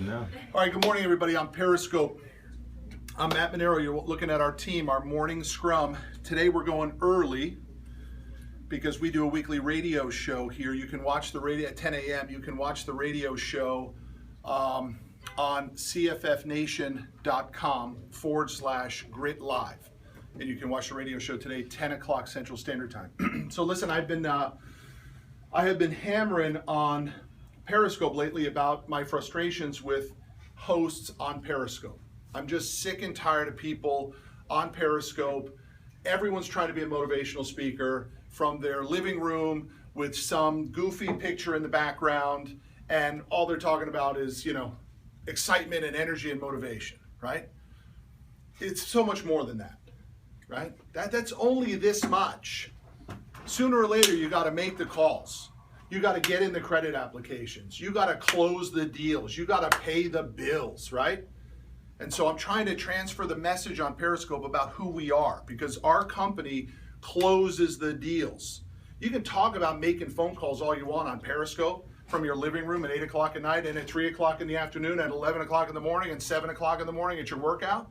now. All right, good morning, everybody. On Periscope, I'm Matt Manero. You're looking at our team, our morning scrum. Today we're going early because we do a weekly radio show here. You can watch the radio at 10 a.m. You can watch the radio show on cffnation.com/grit live. And you can watch the radio show today, 10 o'clock Central Standard Time. So listen, I have been hammering on Periscope lately about my frustrations with hosts on Periscope. I'm just sick and tired of people on Periscope. Everyone's trying to be a motivational speaker from their living room with some goofy picture in the background, and all they're talking about is, excitement and energy and motivation, right? It's so much more than that, right? That's only this much. Sooner or later, you got to make the calls. You got to get in the credit applications. You got to close the deals. You got to pay the bills, right? And so I'm trying to transfer the message on Periscope about who we are, because our company closes the deals. You can talk about making phone calls all you want on Periscope from your living room at 8 o'clock at night and at 3 o'clock in the afternoon, at 11 o'clock in the morning and 7 o'clock in the morning at your workout.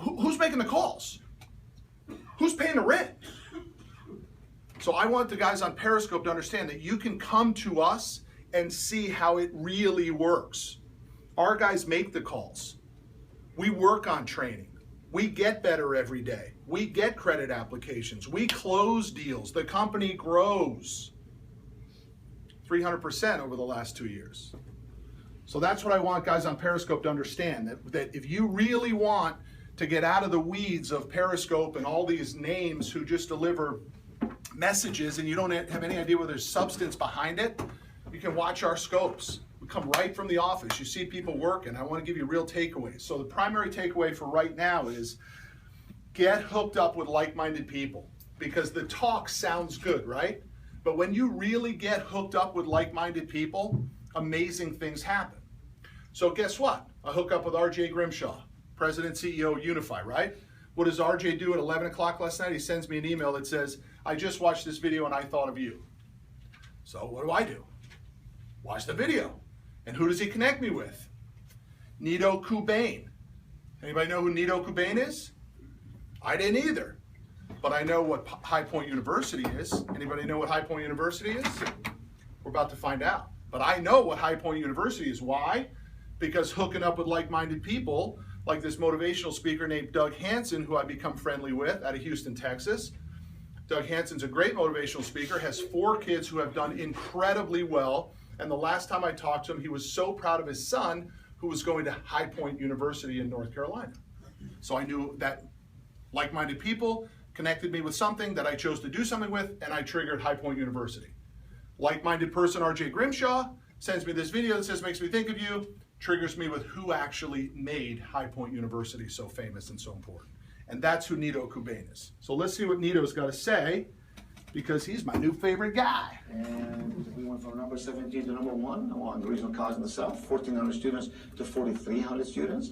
Who's making the calls? Who's paying the rent? So I want the guys on Periscope to understand that you can come to us and see how it really works. Our guys make the calls. We work on training. We get better every day. We get credit applications. We close deals. The company grows 300% over the last 2 years. So that's what I want guys on Periscope to understand, that if you really want to get out of the weeds of Periscope and all these names who just deliver messages and you don't have any idea whether there's substance behind it, you can watch our scopes. We come right from the office. You see people working. I want to give you real takeaways. So the primary takeaway for right now is get hooked up with like-minded people, because the talk sounds good, right? But when you really get hooked up with like-minded people, amazing things happen. So guess what? I hook up with RJ Grimshaw, President, CEO of Unify, right? What does RJ do at 11 o'clock last night? He sends me an email that says, I just watched this video and I thought of you. So what do? Watch the video. And who does he connect me with? Nido Qubein. Anybody know who Nido Qubein is? I didn't either. But I know what High Point University is. Anybody know what High Point University is? We're about to find out. But I know what High Point University is. Why? Because hooking up with like-minded people, like this motivational speaker named Doug Hansen, who I've become friendly with out of Houston, Texas. Doug Hansen's a great motivational speaker, has 4 kids who have done incredibly well. And the last time I talked to him, he was so proud of his son, who was going to High Point University in North Carolina. So I knew that like-minded people connected me with something that I chose to do something with, and I triggered High Point University. Like-minded person, RJ Grimshaw, sends me this video that says, makes me think of you, triggers me with who actually made High Point University so famous and so important. And that's who Nido Qubein is. So let's see what Nido's got to say, because he's my new favorite guy. And we went from number 17 to number 1 on the regional college in the South, 1,400 students to 4,300 students.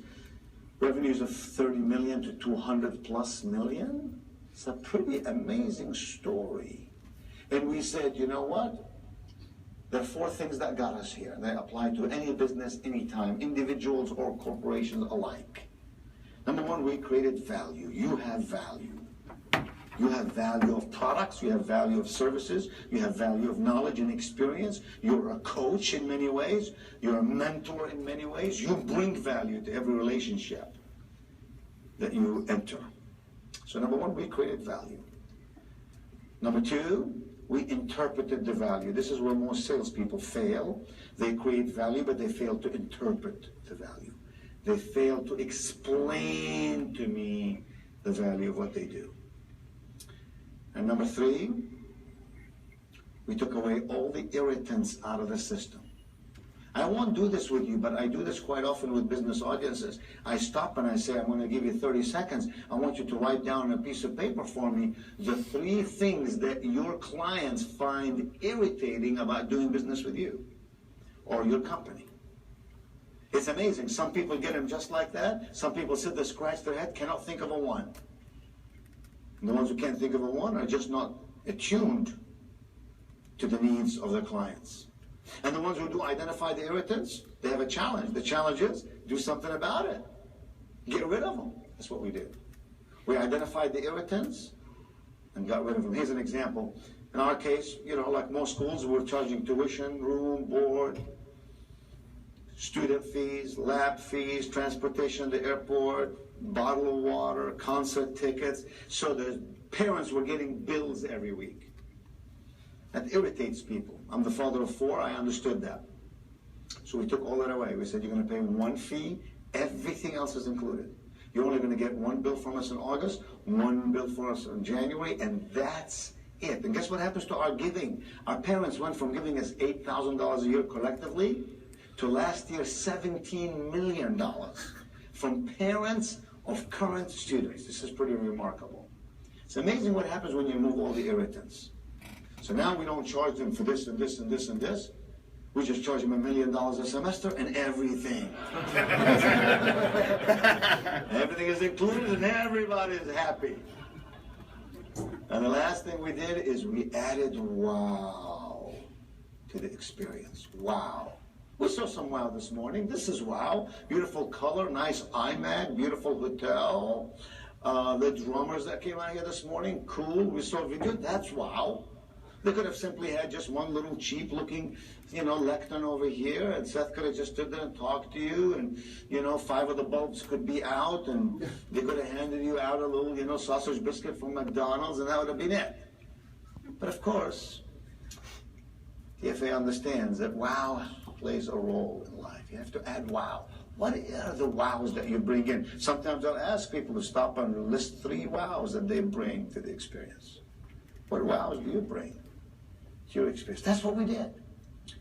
Revenues of 30 million to 200 plus million. It's a pretty amazing story. And we said, you know what? There are 4 things that got us here. They apply to any business, anytime, individuals or corporations alike. Number 1, we created value. You have value. You have value of products, you have value of services, you have value of knowledge and experience. You're a coach in many ways. You're a mentor in many ways. You bring value to every relationship that you enter. So number 1, we created value. Number 2, we interpreted the value. This is where most salespeople fail. They create value, but they fail to interpret the value. They fail to explain to me the value of what they do. And number 3, we took away all the irritants out of the system. I won't do this with you, but I do this quite often with business audiences. I stop and I say, I'm going to give you 30 seconds. I want you to write down on a piece of paper for me the 3 things that your clients find irritating about doing business with you or your company. It's amazing. Some people get them just like that. Some people sit there, scratch their head, cannot think of a one. And the ones who can't think of a one are just not attuned to the needs of their clients. And the ones who do identify the irritants, they have a challenge. The challenge is, do something about it. Get rid of them. That's what we did. We identified the irritants and got rid of them. Here's an example. In our case, like most schools, we're charging tuition, room, board, student fees, lab fees, transportation to the airport, bottle of water, concert tickets. So the parents were getting bills every week. That irritates people. I'm the father of 4, I understood that. So we took all that away. We said, you're going to pay one fee, everything else is included. You're only going to get one bill from us in August, one bill from us in January, and that's it. And guess what happens to our giving? Our parents went from giving us $8,000 a year collectively to last year $17 million from parents of current students. This is pretty remarkable. It's amazing what happens when you remove all the irritants. So now we don't charge them for this and this and this and this. We just charge them $1 million a semester and everything. Everything is included and everybody is happy. And the last thing we did is we added wow to the experience. Wow. We saw some wow this morning. This is wow. Beautiful color, nice iMac, beautiful hotel. The drummers that came out here this morning, cool. We saw video, that's wow. They could have simply had just one little cheap-looking, lectern over here, and Seth could have just stood there and talked to you, and, 5 of the bulbs could be out, and they could have handed you out a little, sausage biscuit from McDonald's, and that would have been it. But of course, TFA understands that wow plays a role in life. You have to add wow. What are the wows that you bring in? Sometimes I'll ask people to stop and list 3 wows that they bring to the experience. What wows do you bring? Your experience. That's what we did.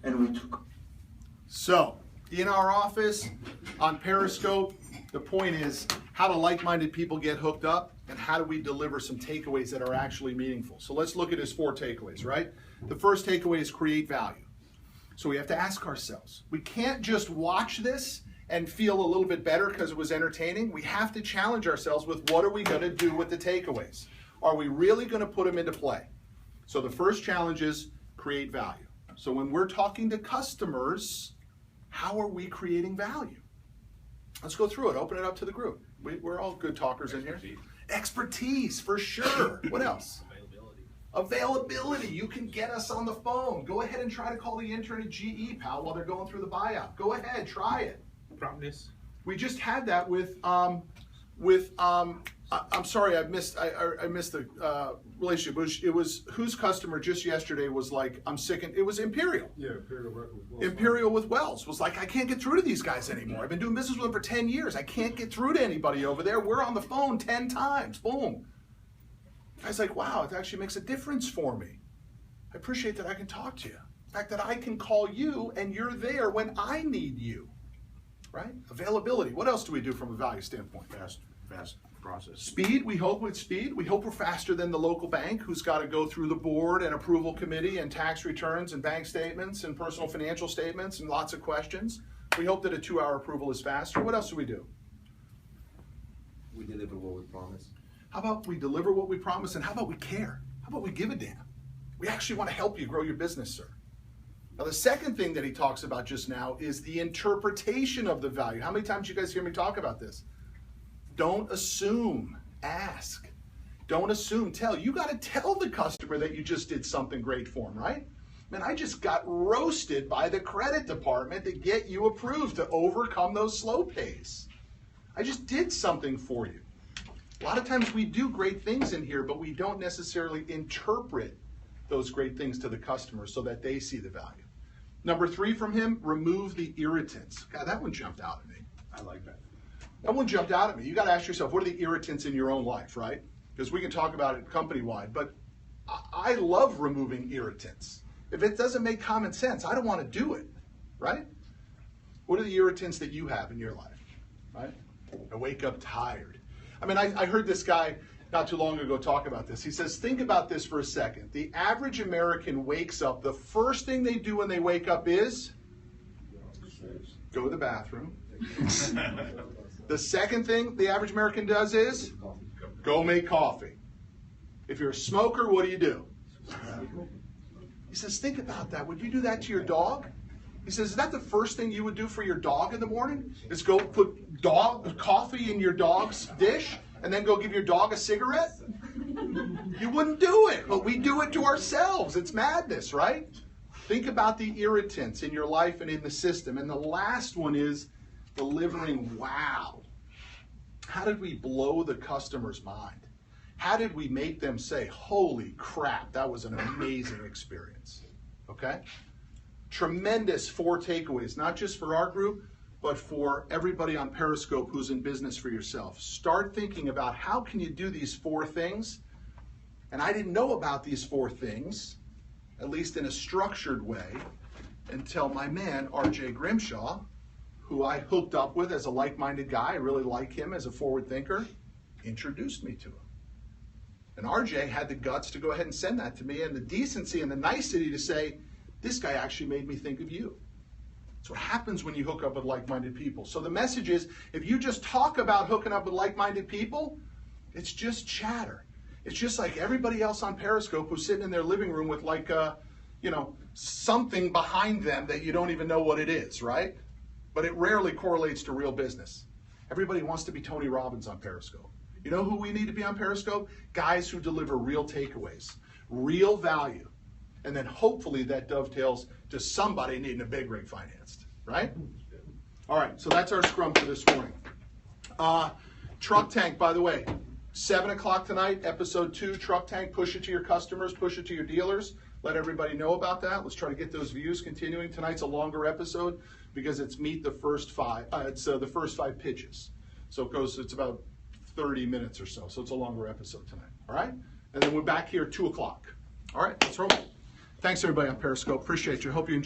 And we took. So, in our office, on Periscope, the point is, how do like-minded people get hooked up, and how do we deliver some takeaways that are actually meaningful? So let's look at his 4 takeaways, right? The first takeaway is create value. So we have to ask ourselves, we can't just watch this and feel a little bit better because it was entertaining. We have to challenge ourselves with what are we going to do with the takeaways? Are we really going to put them into play? So the first challenge is create value. So when we're talking to customers, how are we creating value? Let's go through it. Open it up to the group. We're all good talkers in here. Expertise, for sure. What else? Availability. You can get us on the phone. Go ahead and try to call the intern at GE, pal, while they're going through the buyout. Go ahead, try it. Promptness. We just had that with I'm sorry, I missed the relationship. It was whose customer just yesterday was like, I'm sick, and it was Imperial. Yeah, Imperial with Wells. Imperial with Wells was like, I can't get through to these guys anymore. I've been doing business with them for 10 years. I can't get through to anybody over there. We're on the phone 10 times. Boom. Guy's like, wow, it actually makes a difference for me. I appreciate that I can talk to you. The fact that I can call you and you're there when I need you. Right? Availability. What else do we do from a value standpoint? Fast process. Speed, we hope with speed. We hope we're faster than the local bank who's got to go through the board and approval committee and tax returns and bank statements and personal financial statements and lots of questions. We hope that a 2-hour approval is faster. What else do we do? We deliver what we promise. How about we deliver what we promise, and how about we care? How about we give a damn? We actually want to help you grow your business, sir. Now, the second thing that he talks about just now is the interpretation of the value. How many times you guys hear me talk about this? Don't assume, ask. Don't assume, tell. You got to tell the customer that you just did something great for them, right? Man, I just got roasted by the credit department to get you approved to overcome those slow pays. I just did something for you. A lot of times we do great things in here, but we don't necessarily interpret those great things to the customer so that they see the value. Number 3 from him, remove the irritants. God, that one jumped out at me. I like that. That one jumped out at me. You got to ask yourself, what are the irritants in your own life, right? Because we can talk about it company-wide, but I love removing irritants. If it doesn't make common sense, I don't want to do it, right? What are the irritants that you have in your life, right? I wake up tired. I mean, I heard this guy not too long ago talk about this. He says, think about this for a second. The average American wakes up, the first thing they do when they wake up is go to the bathroom. The second thing the average American does is go make coffee. If you're a smoker, what do? He says, think about that. Would you do that to your dog? He says, is that the first thing you would do for your dog in the morning? Is go put dog coffee in your dog's dish and then go give your dog a cigarette? You wouldn't do it, but we do it to ourselves. It's madness, right? Think about the irritants in your life and in the system. And the last one is delivering wow. How did we blow the customer's mind? How did we make them say, holy crap, that was an amazing experience? Okay? Tremendous 4 takeaways, not just for our group, but for everybody on Periscope who's in business for yourself. Start thinking about how can you do these 4 things. And I didn't know about these 4 things, at least in a structured way, until my man, RJ Grimshaw, who I hooked up with as a like-minded guy, I really like him as a forward thinker, introduced me to him. And RJ had the guts to go ahead and send that to me, and the decency and the nicety to say, this guy actually made me think of you. That's what happens when you hook up with like-minded people. So the message is, if you just talk about hooking up with like-minded people, it's just chatter. It's just like everybody else on Periscope who's sitting in their living room with like, something behind them that you don't even know what it is, right? But it rarely correlates to real business. Everybody wants to be Tony Robbins on Periscope. You know who we need to be on Periscope? Guys who deliver real takeaways, real value. And then hopefully that dovetails to somebody needing a big rig financed, right? All right, so that's our scrum for this morning. Truck tank, by the way, 7 o'clock tonight, episode 2, truck tank, push it to your customers, push it to your dealers. Let everybody know about that. Let's try to get those views continuing. Tonight's a longer episode because it's meet the first 5. It's the first 5 pitches. So it's about 30 minutes or so. So it's a longer episode tonight, all right? And then we're back here at 2 o'clock. All right, let's roll. Thanks, everybody on Periscope. Appreciate you. Hope you enjoyed.